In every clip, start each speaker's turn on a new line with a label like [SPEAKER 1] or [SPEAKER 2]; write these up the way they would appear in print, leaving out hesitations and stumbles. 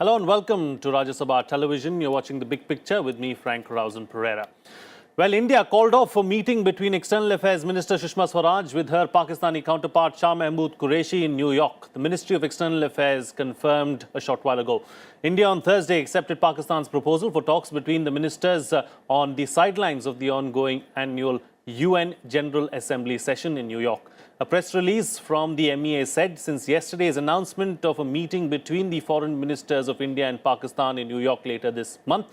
[SPEAKER 1] Hello and welcome to Rajya Sabha Television. You're watching The Big Picture with me, Frank Rausen Pereira. Well, India called off a meeting between External Affairs Minister Sushma Swaraj with her Pakistani counterpart Shah Mahmood Qureshi in New York. The Ministry of External Affairs confirmed a short while ago. India on Thursday accepted Pakistan's proposal for talks between the ministers on the sidelines of the ongoing annual UN General Assembly session in New York. A press release from the MEA said since yesterday's announcement of a meeting between the foreign ministers of India and Pakistan in New York later this month,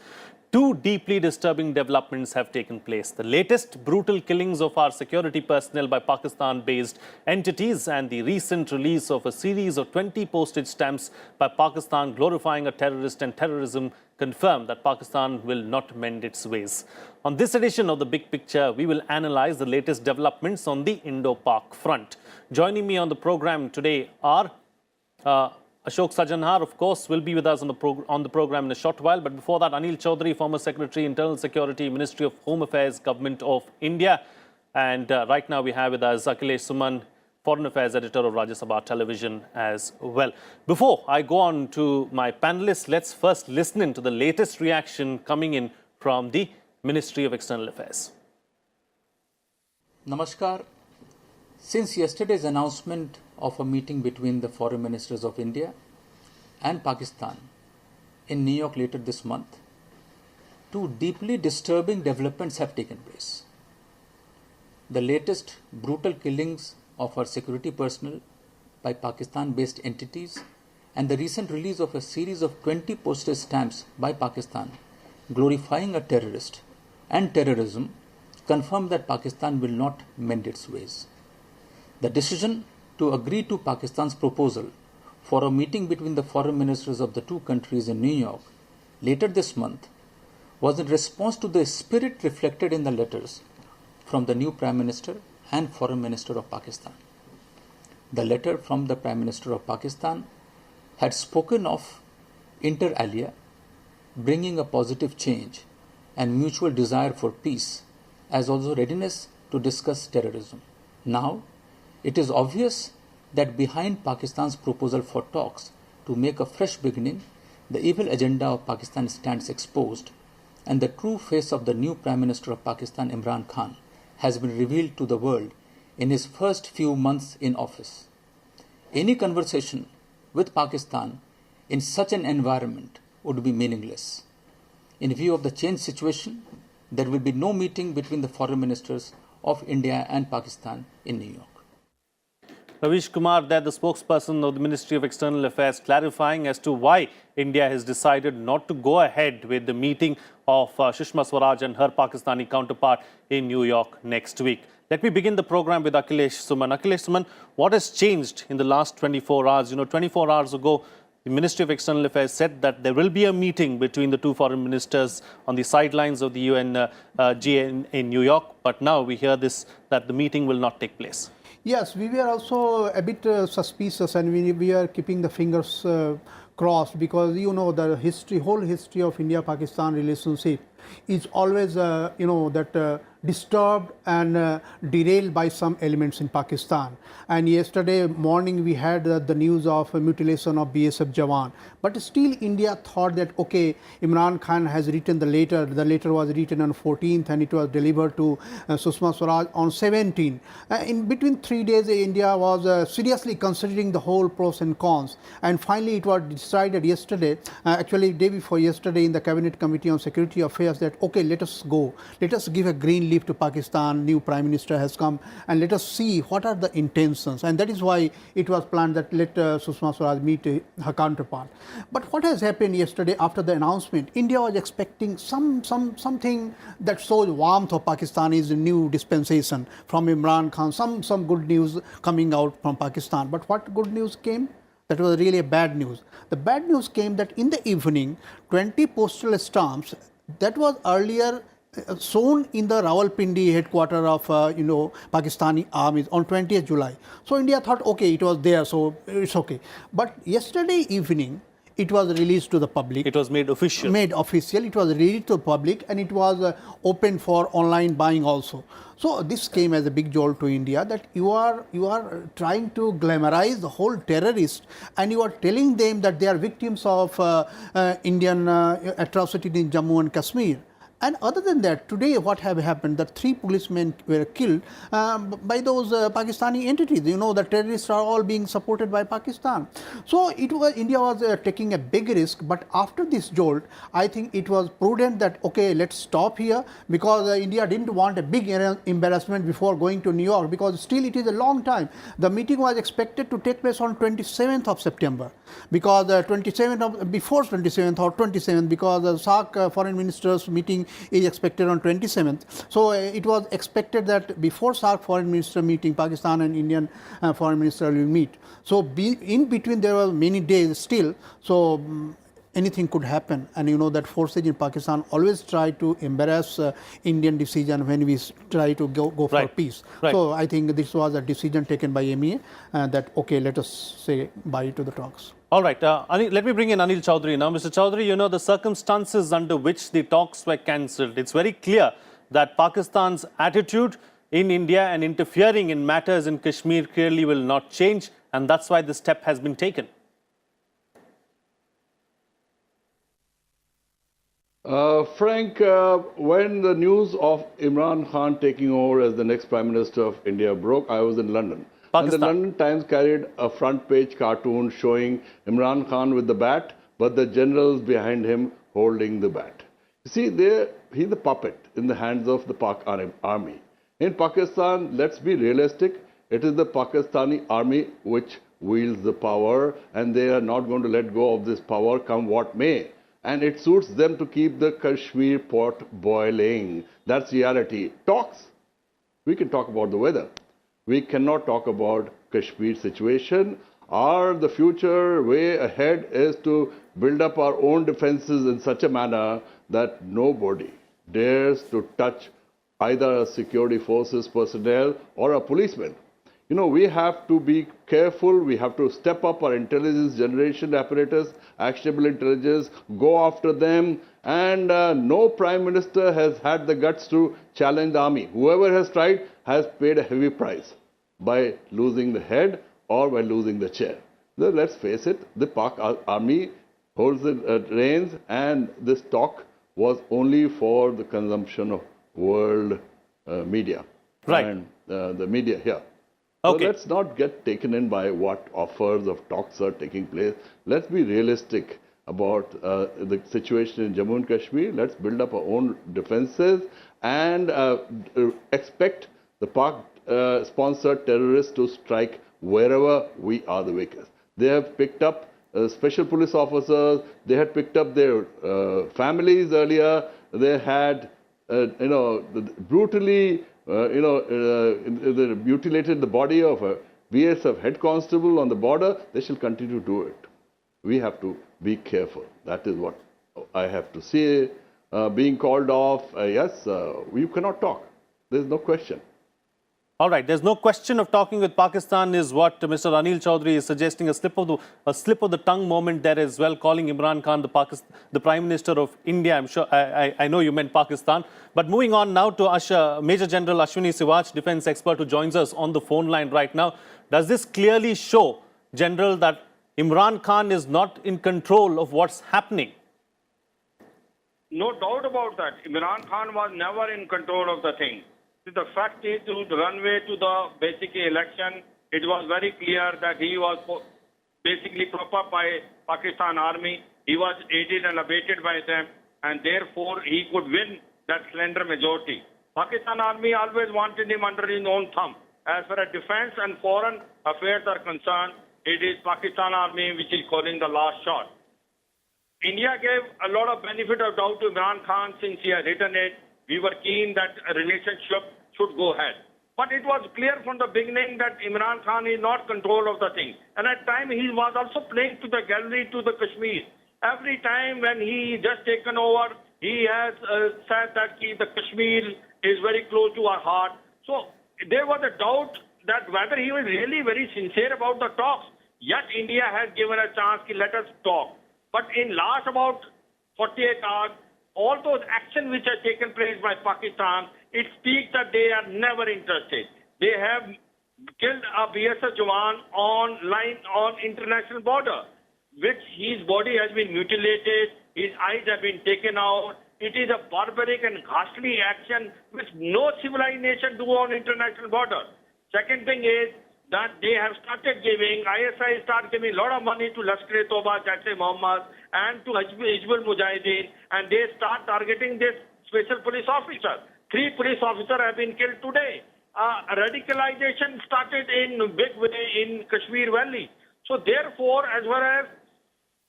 [SPEAKER 1] two deeply disturbing developments have taken place. The latest brutal killings of our security personnel by Pakistan-based entities and the recent release of a series of 20 postage stamps by Pakistan glorifying a terrorist and terrorism confirm that Pakistan will not mend its ways. On this edition of The Big Picture, we will analyze the latest developments on the Indo-Pak front. Joining me on the program today are Ashok Sajanhar, of course, will be with us on the program in a short while. But before that, Anil Chaudhary, former Secretary, Internal Security, Ministry of Home Affairs, Government of India. And right now we have with us Akhilesh Suman, Foreign Affairs Editor of Rajya Sabha Television as well. Before I go on to my panelists, let's first listen in to the latest reaction coming in from the Ministry of External Affairs.
[SPEAKER 2] Namaskar. Since yesterday's announcement of a meeting between the foreign ministers of India and Pakistan in New York later this month, two deeply disturbing developments have taken place. The latest brutal killings of our security personnel by Pakistan-based entities and the recent release of a series of 20 postage stamps by Pakistan glorifying a terrorist and terrorism confirm that Pakistan will not mend its ways. The decision to agree to Pakistan's proposal for a meeting between the foreign ministers of the two countries in New York later this month was in response to the spirit reflected in the letters from the new Prime Minister and Foreign Minister of Pakistan. The letter from the Prime Minister of Pakistan had spoken of inter alia, bringing a positive change and mutual desire for peace, as also readiness to discuss terrorism. Now, it is obvious that behind Pakistan's proposal for talks to make a fresh beginning, the evil agenda of Pakistan stands exposed, and the true face of the new Prime Minister of Pakistan, Imran Khan, has been revealed to the world in his first few months in office. Any conversation with Pakistan in such an environment would be meaningless. In view of the changed situation, there will be no meeting between the foreign ministers of India and Pakistan in New York.
[SPEAKER 1] Ravish Kumar, there the spokesperson of the Ministry of External Affairs, clarifying as to why India has decided not to go ahead with the meeting of Sushma Swaraj and her Pakistani counterpart in New York next week. Let me begin the program with Akhilesh Suman. Akhilesh Suman, what has changed in the last 24 hours? 24 hours ago, the Ministry of External Affairs said that there will be a meeting between the two foreign ministers on the sidelines of the UN in New York. But now we hear this, that the meeting will not take place.
[SPEAKER 3] Yes, we were also a bit suspicious, and we are keeping the fingers crossed, because the whole history of India-Pakistan relationship is always disturbed and derailed by some elements in Pakistan. And yesterday morning we had the news of mutilation of BSF Jawan. But still India thought that, okay, Imran Khan has written the letter. The letter was written on 14th and it was delivered to Sushma Swaraj on 17th. In between 3 days, India was seriously considering the whole pros and cons. And finally it was decided yesterday, actually day before yesterday, in the Cabinet Committee on Security Affairs, that, okay, let us go. Let us give a green leaf to Pakistan. New Prime Minister has come, and let us see what are the intentions. And that is why it was planned that let Sushma Swaraj meet her counterpart. But what has happened yesterday after the announcement, India was expecting something that shows warmth of Pakistani's new dispensation from Imran Khan, some good news coming out from Pakistan. But what good news came? That was really a bad news. The bad news came that in the evening, 20 postal stamps that was earlier shown in the Rawalpindi headquarters of Pakistani armies on 20th July. So India thought, okay, it was there, so it's okay. But yesterday evening, it was released to the public.
[SPEAKER 1] It was made official.
[SPEAKER 3] Made official. It was released to the public, and it was open for online buying also. So this came as a big jolt to India, that you are trying to glamorize the whole terrorist, and you are telling them that they are victims of Indian atrocity in Jammu and Kashmir. And other than that, today what have happened, that 3 policemen were killed by those Pakistani entities. You know, the terrorists are all being supported by Pakistan. So India was taking a big risk, but after this jolt, I think it was prudent that, okay, let's stop here, because India didn't want a big embarrassment before going to New York, because still it is a long time. The meeting was expected to take place on 27th of September, because before 27th or 27th, because the SAARC foreign ministers meeting is expected on 27th. So it was expected that before SAARC foreign minister meeting, Pakistan and Indian foreign minister will meet. So in between there were many days still. So anything could happen, and you know that forces in Pakistan always try to embarrass Indian decision when we try to go for
[SPEAKER 1] Right.
[SPEAKER 3] peace.
[SPEAKER 1] Right.
[SPEAKER 3] So I think this was a decision taken by MEA that, okay, let us say bye to the talks.
[SPEAKER 1] All right, Anil, let me bring in Anil Chaudhary now. Mr. Chaudhary, you know the circumstances under which the talks were cancelled. It's very clear that Pakistan's attitude in India and interfering in matters in Kashmir clearly will not change, and that's why this step has been taken.
[SPEAKER 4] Frank, when the news of Imran Khan taking over as the next Prime Minister of India broke, I was in London.
[SPEAKER 1] Pakistan.
[SPEAKER 4] And the London Times carried a front page cartoon showing Imran Khan with the bat, but the generals behind him holding the bat. You see, he's a puppet in the hands of the Pak army. In Pakistan, let's be realistic, it is the Pakistani army which wields the power, and they are not going to let go of this power come what may. And it suits them to keep the Kashmir pot boiling. That's reality. Talks. We can talk about the weather. We cannot talk about Kashmir situation. The future way ahead is to build up our own defenses in such a manner that nobody dares to touch either a security forces personnel or a policeman. You know, we have to be careful. We have to step up our intelligence generation apparatus, actionable intelligence, go after them. And no prime minister has had the guts to challenge the army. Whoever has tried has paid a heavy price by losing the head or by losing the chair. So let's face it, the Pak army holds the reins, and this talk was only for the consumption of world media.
[SPEAKER 1] Right.
[SPEAKER 4] And the media here.
[SPEAKER 1] Okay.
[SPEAKER 4] So let's not get taken in by what offers of talks are taking place. Let's be realistic about the situation in Jammu and Kashmir. Let's build up our own defenses and expect the Pak-sponsored terrorists to strike wherever we are the weakest. They have picked up special police officers. They had picked up their families earlier. They had, brutally they mutilated the body of a BSF head constable on the border. They shall continue to do it. We have to be careful. That is what I have to say. Being called off, yes, we cannot talk. There is no question.
[SPEAKER 1] All right, there's no question of talking with Pakistan is what Mr. Anil Chaudhary is suggesting, a slip of the tongue moment there as well, calling Imran Khan the Prime Minister of India. I'm sure, I know you meant Pakistan. But moving on now to Major General Ashwini Sivach, defense expert who joins us on the phone line right now. Does this clearly show, General, that Imran Khan is not in control of what's happening?
[SPEAKER 5] No doubt about that. Imran Khan was never in control of the thing. The fact is, to the runway to the basic election, it was very clear that he was basically propped up by Pakistan army. He was aided and abetted by them, and therefore he could win that slender majority. Pakistan army always wanted him under his own thumb. As far as defense and foreign affairs are concerned, it is Pakistan army which is calling the last shot. India gave a lot of benefit of doubt to Imran Khan since he had written it. We were keen that a relationship should go ahead. But it was clear from the beginning that Imran Khan is not control of the thing. And at times he was also playing to the gallery, to the Kashmir. Every time when he just taken over, he has said that the Kashmir is very close to our heart. So there was a doubt that whether he was really very sincere about the talks. Yet India has given a chance, let us talk. But in last about 48 hours, all those actions which have taken place by Pakistan, it speaks that they are never interested. They have killed a BSF Jawan on international border, which his body has been mutilated, his eyes have been taken out. It is a barbaric and ghastly action which no civilized nation do on international border. Second thing is that they have started giving, ISI start giving a lot of money to Lashkar-e-Toba, Jaish-e-Mohammed and to Hizbul Mujahideen, and they start targeting this special police officer. 3 police officers have been killed today. Radicalization started in big way in Kashmir Valley. So therefore, as far as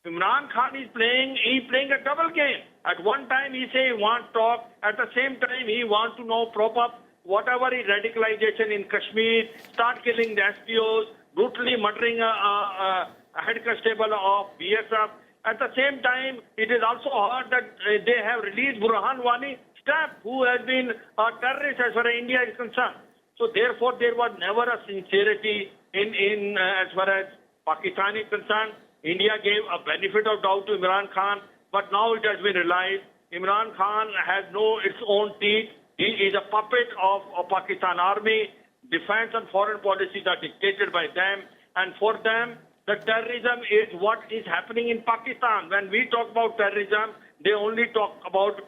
[SPEAKER 5] Imran Khan is playing a double game. At one time he say he wants talk, at the same time he wants to know prop up whatever is radicalization in Kashmir, start killing the SPOs, brutally murdering a head constable of BSF. At the same time, it is also heard that they have released Burhan Wani Staff, who has been a terrorist as far as India is concerned. So therefore, there was never a sincerity in as far as Pakistan is concerned. India gave a benefit of doubt to Imran Khan, but now it has been realized Imran Khan has its own teeth. He is a puppet of Pakistan army. Defense and foreign policies are dictated by them, and for them, the terrorism is what is happening in Pakistan. When we talk about terrorism, they only talk about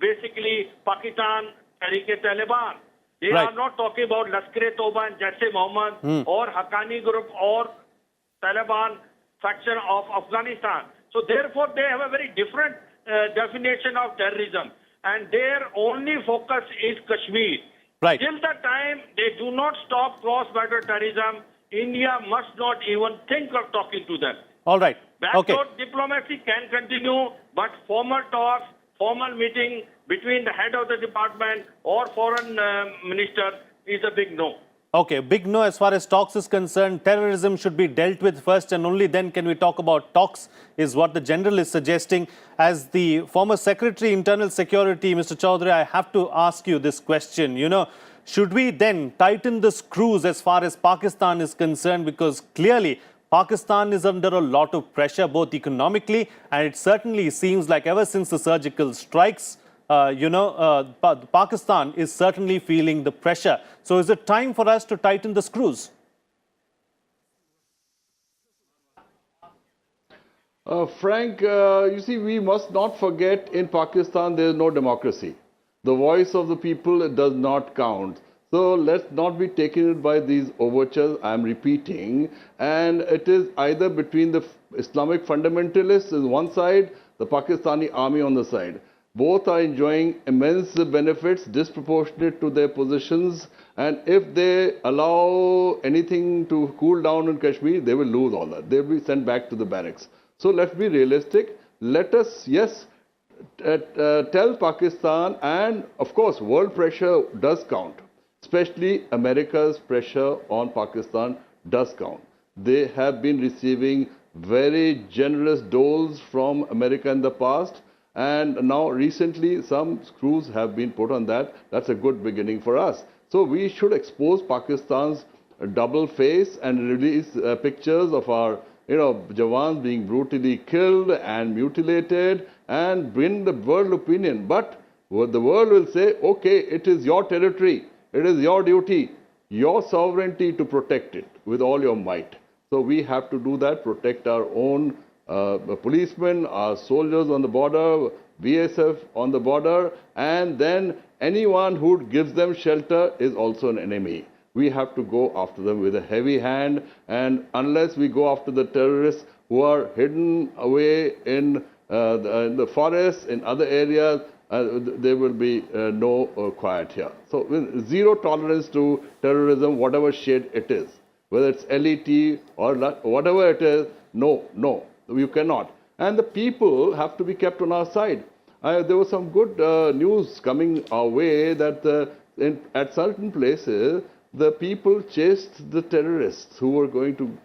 [SPEAKER 5] basically Pakistan, Tehreek-e-Taliban. They
[SPEAKER 1] Right.
[SPEAKER 5] are not talking about Lashkar-e-Toba and Jaish-e-Mohammed or Haqqani group or Taliban faction of Afghanistan. So therefore, they have a very different definition of terrorism, and their only focus is Kashmir.
[SPEAKER 1] Right.
[SPEAKER 5] Till the time they do not stop cross-border terrorism, India must not even think of talking to them.
[SPEAKER 1] All right. Okay.
[SPEAKER 5] Backdoor diplomacy can continue, but formal talks, formal meeting between the head of the department or foreign minister is a big no.
[SPEAKER 1] Okay, big no as far as talks is concerned. Terrorism should be dealt with first and only then can we talk about talks, is what the general is suggesting. As the former Secretary Internal Security, Mr. Chaudhary, I have to ask you this question. Should we then tighten the screws as far as Pakistan is concerned? Because clearly Pakistan is under a lot of pressure, both economically, and it certainly seems like ever since the surgical strikes, Pakistan is certainly feeling the pressure. So is it time for us to tighten the screws?
[SPEAKER 4] Frank, you see, we must not forget in Pakistan there is no democracy. The voice of the people does not count. So let's not be taken in by these overtures, I'm repeating. And it is either between the Islamic fundamentalists on one side, the Pakistani army on the side. Both are enjoying immense benefits disproportionate to their positions. And if they allow anything to cool down in Kashmir, they will lose all that. They will be sent back to the barracks. So let's be realistic. Let us, yes, tell Pakistan, and of course, world pressure does count. Especially America's pressure on Pakistan does count. They have been receiving very generous doles from America in the past. And now recently some screws have been put on that. That's a good beginning for us. So we should expose Pakistan's double face and release pictures of our Jawans being brutally killed and mutilated and win the world opinion. But the world will say, okay, it is your territory. It is your duty, your sovereignty to protect it with all your might. So we have to do that, protect our own policemen, our soldiers on the border, BSF on the border, and then anyone who gives them shelter is also an enemy. We have to go after them with a heavy hand, and unless we go after the terrorists who are hidden away in the forests, in other areas, there will be no quiet here. So zero tolerance to terrorism, whatever shade it is, whether it's LET or whatever it is, no, you cannot. And the people have to be kept on our side. There was some good news coming our way that at certain places, the people chased the terrorists who were going to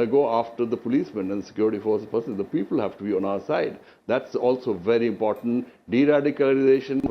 [SPEAKER 4] go after the policemen and security forces persons. The people have to be on our side. That's also very important. De-radicalization,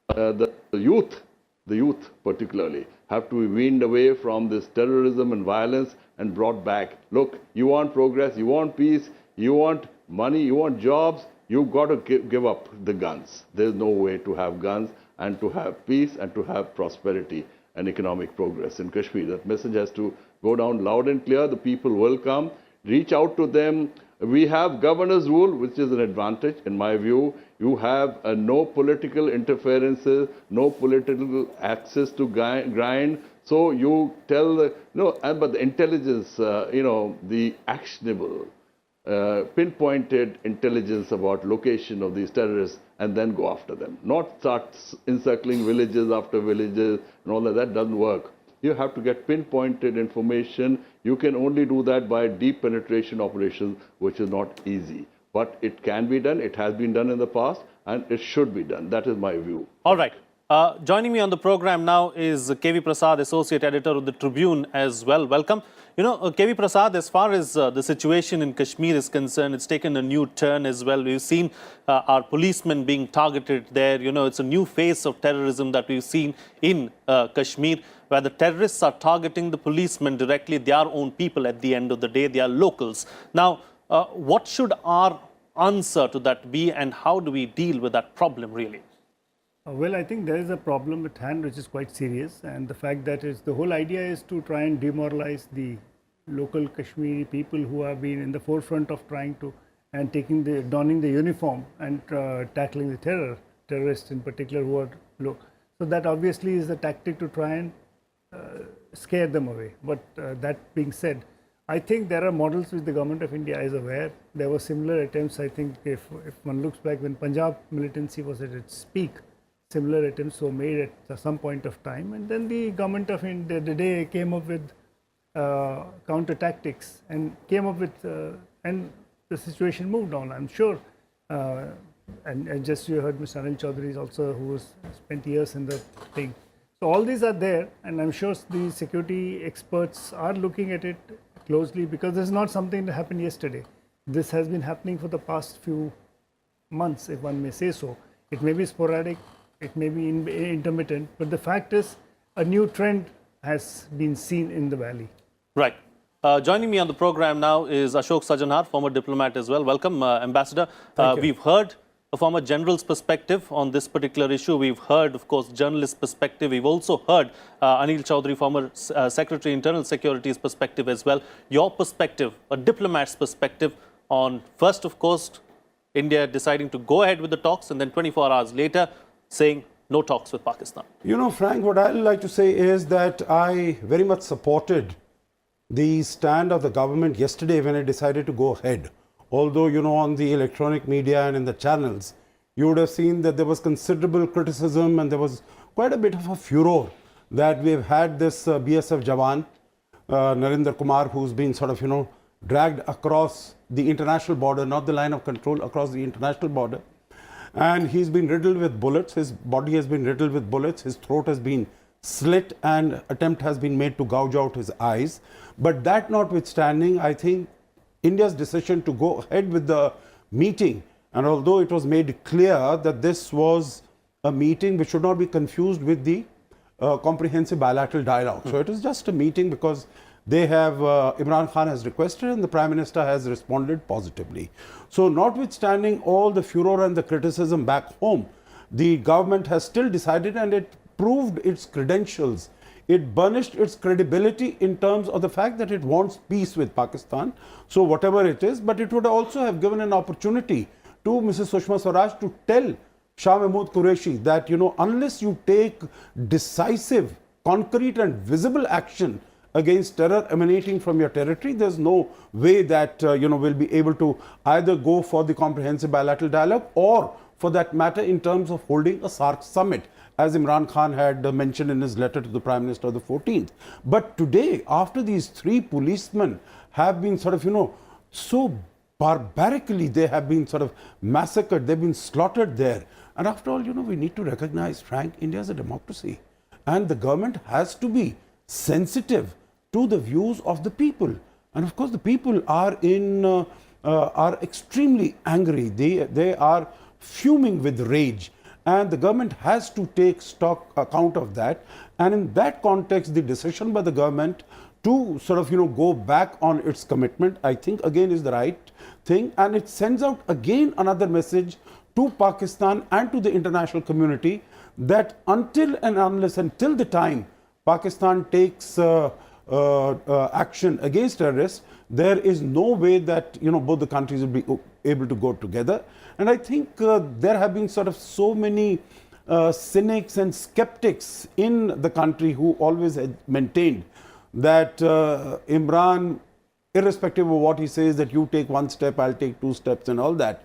[SPEAKER 4] the youth particularly, have to be weaned away from this terrorism and violence and brought back. Look, you want progress, you want peace, you want money, you want jobs, you've got to give up the guns. There's no way to have guns and to have peace and to have prosperity and economic progress in Kashmir. That message has to go down loud and clear. The people will come. Reach out to them. We have governor's rule, which is an advantage in my view. You have no political interferences, no political access to grind. So you tell, but the intelligence, the actionable, pinpointed intelligence about location of these terrorists and then go after them. Not start encircling villages after villages and all that doesn't work. You have to get pinpointed information. You can only do that by deep penetration operations, which is not easy. But it can be done. It has been done in the past, and it should be done. That is my view.
[SPEAKER 1] All right. Joining me on the program now is KV Prasad, Associate Editor of the Tribune as well. Welcome. KV Prasad, as far as the situation in Kashmir is concerned, it's taken a new turn as well. We've seen our policemen being targeted there. It's a new phase of terrorism that we've seen in Kashmir, where the terrorists are targeting the policemen directly, their own people at the end of the day. They are locals. Now, what should our answer to that be, and how do we deal with that problem really?
[SPEAKER 6] Well, I think there is a problem at hand which is quite serious, and the fact that the whole idea is to try and demoralize the local Kashmiri people who have been in the forefront of trying to and donning the uniform and tackling the terrorists in particular who are low. So that obviously is the tactic to try and scare them away. But that being said, I think there are models which the government of India is aware. There were similar attempts, I think, if one looks back when Punjab militancy was at its peak, similar attempts were made at some point of time, and then the government of India today came up with counter tactics and came up with, and the situation moved on. I'm sure, and just you heard Mr. Anil Chaudhary also, who spent years in the thing. So all these are there, and I'm sure the security experts are looking at it closely, because this is not something that happened yesterday. This has been happening for the past few months, if one may say so. It may be sporadic, it may be intermittent, but the fact is a new trend has been seen in the valley.
[SPEAKER 1] Right. Joining me on the program now is Ashok Sajanar, former diplomat as well. Welcome, Ambassador. We've heard a former general's perspective on this particular issue. We've heard, of course, journalist's perspective. We've also heard Anil Chaudhary, former Secretary Internal Security's perspective as well. Your perspective, a diplomat's perspective on, first, of course, India deciding to go ahead with the talks, and then 24 hours later saying no talks with Pakistan.
[SPEAKER 7] Frank, what I'd like to say is that I very much supported the stand of the government yesterday when it decided to go ahead. Although, on the electronic media and in the channels, you would have seen that there was considerable criticism and there was quite a bit of a furor that we've had this BSF Jawan, Narendra Kumar, who's been sort of, dragged across the international border, not the line of control, across the international border. And he's been riddled with bullets. His body has been riddled with bullets. His throat has been slit and attempt has been made to gouge out his eyes. But that notwithstanding, I think India's decision to go ahead with the meeting, and although it was made clear that this was a meeting which should not be confused with the comprehensive bilateral dialogue. So it is just a meeting because they have, Imran Khan has requested and the Prime Minister has responded positively. So notwithstanding all the furor and the criticism back home, the government has still decided, and it proved its credentials. It burnished its credibility in terms of the fact that it wants peace with Pakistan. So whatever it is, but it would also have given an opportunity to Mrs. Sushma Swaraj to tell Shah Mahmood Qureshi that, unless you take decisive, concrete and visible action against terror emanating from your territory, there's no way that, we'll be able to either go for the comprehensive bilateral dialogue or, for that matter, in terms of holding a SAARC summit, as Imran Khan had mentioned in his letter to the Prime Minister on the 14th. But today, after these three policemen have been sort of, so barbarically, they have been sort of massacred, they've been slaughtered there. And after all, we need to recognize, Frank, India is a democracy. And the government has to be sensitive to the views of the people. And of course, the people are extremely angry. They are fuming with rage. And the government has to take account of that. And in that context, the decision by the government to sort of, go back on its commitment, I think again is the right thing. And it sends out again another message to Pakistan and to the international community that until and unless until the time Pakistan takes action against terrorists, there is no way that both the countries will be able to go together. And I think there have been sort of so many cynics and skeptics in the country who always had maintained that Imran, irrespective of what he says, that you take one step, I'll take two steps and all that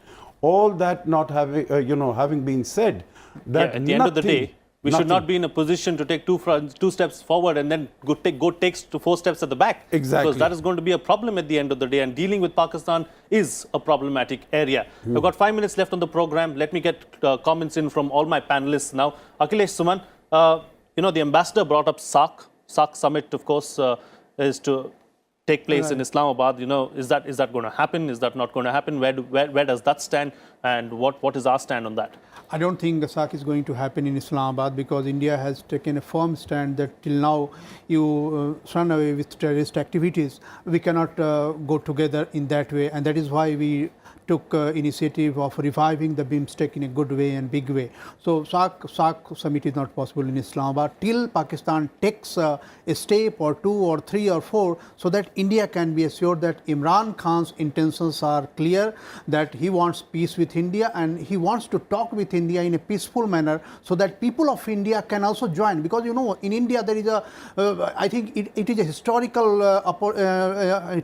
[SPEAKER 7] not having, having been said, that
[SPEAKER 1] at the end of the day, we should not be in a position to take two steps forward and then go takes to 4 steps at the back.
[SPEAKER 7] Exactly.
[SPEAKER 1] Because that is going to be a problem at the end of the day, and dealing with Pakistan is a problematic area. We've got 5 minutes left on the program. Let me get comments in from all my panelists now. Akhilesh, Suman, the ambassador brought up SAARC. SAARC summit, of course, is to take place in Islamabad. Is that going to happen? Is that not going to happen? Where does that stand? And what is our stand on that?
[SPEAKER 3] I don't think the SAARC is going to happen in Islamabad, because India has taken a firm stand that till now you run away with terrorist activities. We cannot go together in that way, and that is why we took initiative of reviving the BIMSTEC in a good way and big way. So SAARC summit is not possible in Islamabad till Pakistan takes a step or 2 or 3 or 4, so that India can be assured that Imran Khan's intentions are clear, that he wants peace with India and he wants to talk with India in a peaceful manner, so that people of India can also join. Because in India there is I think it is a historical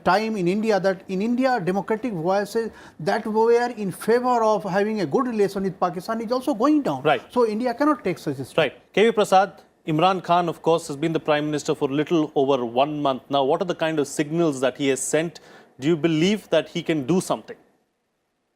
[SPEAKER 3] time in India, that in India democratic voices that were in favor of having a good relation with Pakistan is also going down.
[SPEAKER 1] Right.
[SPEAKER 3] So India cannot take such a step.
[SPEAKER 1] Right. KV Prasad, Imran Khan, of course, has been the Prime Minister for a little over 1 month now. What are the kind of signals that he has sent? Do you believe that he can do something?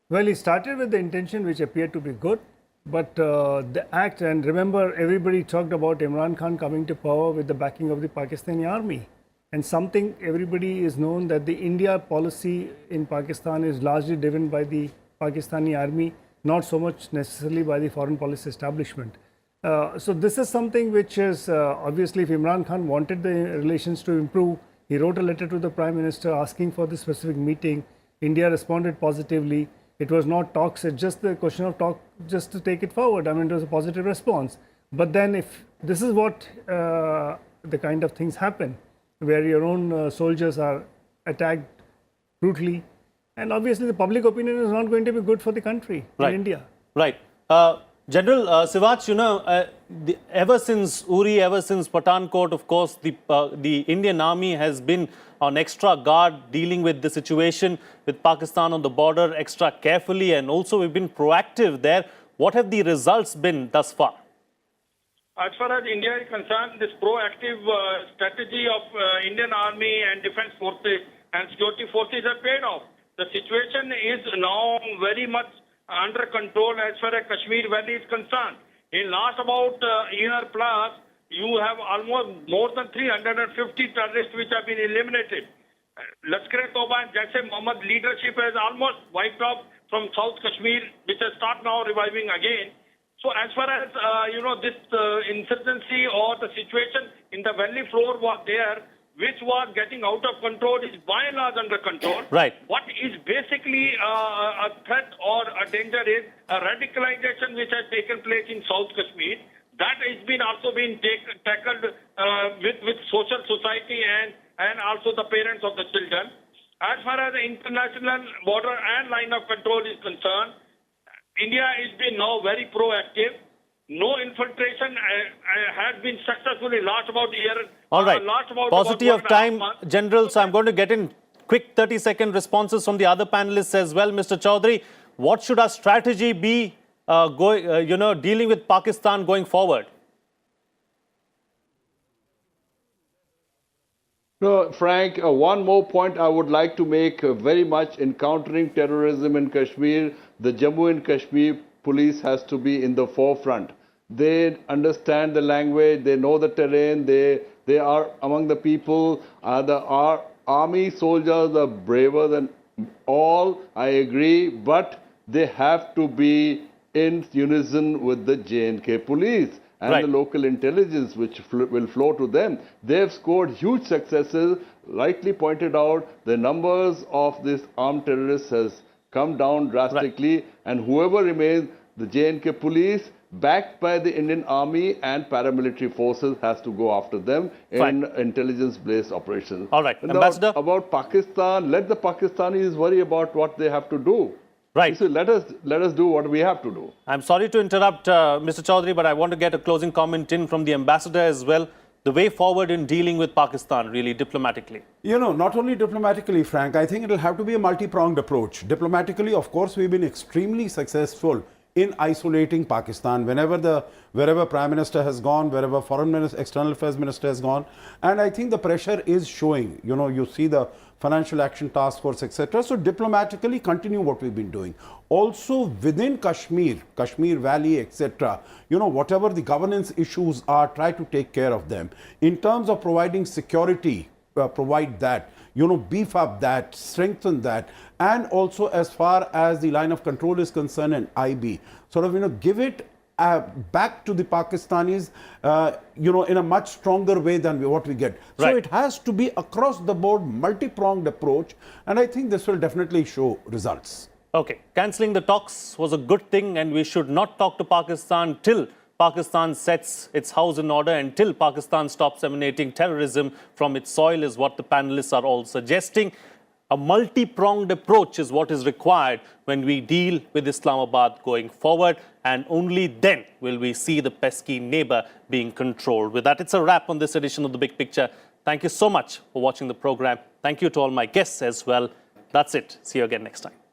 [SPEAKER 6] Well, he started with the intention which appeared to be good, but the act, and remember, everybody talked about Imran Khan coming to power with the backing of the Pakistani army. And something everybody is known that the India policy in Pakistan is largely driven by the Pakistani army, not so much necessarily by the foreign policy establishment. So this is something which is obviously, if Imran Khan wanted the relations to improve, he wrote a letter to the Prime Minister asking for this specific meeting. India responded positively. It was not talks, it's just the question of talk just to take it forward. I mean, it was a positive response. But then if this is what the kind of things happen, where your own soldiers are attacked brutally, and obviously the public opinion is not going to be good for the country in India.
[SPEAKER 1] Right. General Siwach, ever since Uri, ever since Pathankot, of course, the Indian army has been on extra guard, dealing with the situation with Pakistan on the border extra carefully, and also we've been proactive there. What have the results been thus far?
[SPEAKER 5] As far as India is concerned, this proactive strategy of Indian Army and Defence Forces and security forces have paid off. The situation is now very much under control as far as Kashmir Valley is concerned. In last about year plus, you have almost more than 350 terrorists which have been eliminated. Lashkar-e-Toba and Jaish-e-Mohammed leadership has almost wiped off from South Kashmir, which has started now reviving again. So as far as, this insurgency or the situation in the valley floor was there, which was getting out of control, is by and large under control.
[SPEAKER 1] Right.
[SPEAKER 5] What is basically a threat or a danger is a radicalization which has taken place in South Kashmir. That has been also been tackled with social society and also the parents of the children. As far as the international border and line of control is concerned, India has been now very proactive. No infiltration has been successfully last about a year.
[SPEAKER 1] All right. Paucity of time, General, so I'm going to get in quick 30-second responses from the other panelists as well. Mr. Chaudhary, what should our strategy be dealing with Pakistan going forward?
[SPEAKER 4] No, Frank, one more point I would like to make very much in countering terrorism in Kashmir. The Jammu and Kashmir police has to be in the forefront. They understand the language, they know the terrain, they are among the people. Our army soldiers are braver than all, I agree, but they have to be in unison with the J&K police. and
[SPEAKER 1] Right.
[SPEAKER 4] the local intelligence which will flow to them. They've scored huge successes. Rightly pointed out, the numbers of these armed terrorists has come down drastically, and whoever remains, the J&K police, backed by the Indian Army and paramilitary forces, has to go after them
[SPEAKER 1] Fine.
[SPEAKER 4] in intelligence-based operations.
[SPEAKER 1] All right.
[SPEAKER 4] And
[SPEAKER 1] Ambassador?
[SPEAKER 4] about Pakistan, let the Pakistanis worry about what they have to do.
[SPEAKER 1] Right.
[SPEAKER 4] So let us do what we have to do.
[SPEAKER 1] I'm sorry to interrupt, Mr. Chaudhary, but I want to get a closing comment in from the ambassador as well. The way forward in dealing with Pakistan, really diplomatically.
[SPEAKER 7] You know, not only diplomatically, Frank, I think it'll have to be a multi-pronged approach. Diplomatically, of course, we've been extremely successful in isolating Pakistan wherever Prime Minister has gone, wherever Foreign Minister, External Affairs Minister has gone. And I think the pressure is showing. You know, you see the Financial Action Task Force, etc. So diplomatically continue what we've been doing. Also within Kashmir Valley, etc., you know, whatever the governance issues are, try to take care of them. In terms of providing security, provide that, you know, beef up that, strengthen that, and also as far as the line of control is concerned and IB, sort of, you know, give it back to the Pakistanis, you know, in a much stronger way than what we get. So
[SPEAKER 1] Right.
[SPEAKER 7] it has to be across the board, multi-pronged approach, and I think this will definitely show results.
[SPEAKER 1] Okay, cancelling the talks was a good thing, and we should not talk to Pakistan till Pakistan sets its house in order, until Pakistan stops emanating terrorism from its soil, is what the panelists are all suggesting. A multi-pronged approach is what is required when we deal with Islamabad going forward, and only then will we see the pesky neighbor being controlled. With that, it's a wrap on this edition of The Big Picture. Thank you so much for watching the program. Thank you to all my guests as well. That's it. See you again next time.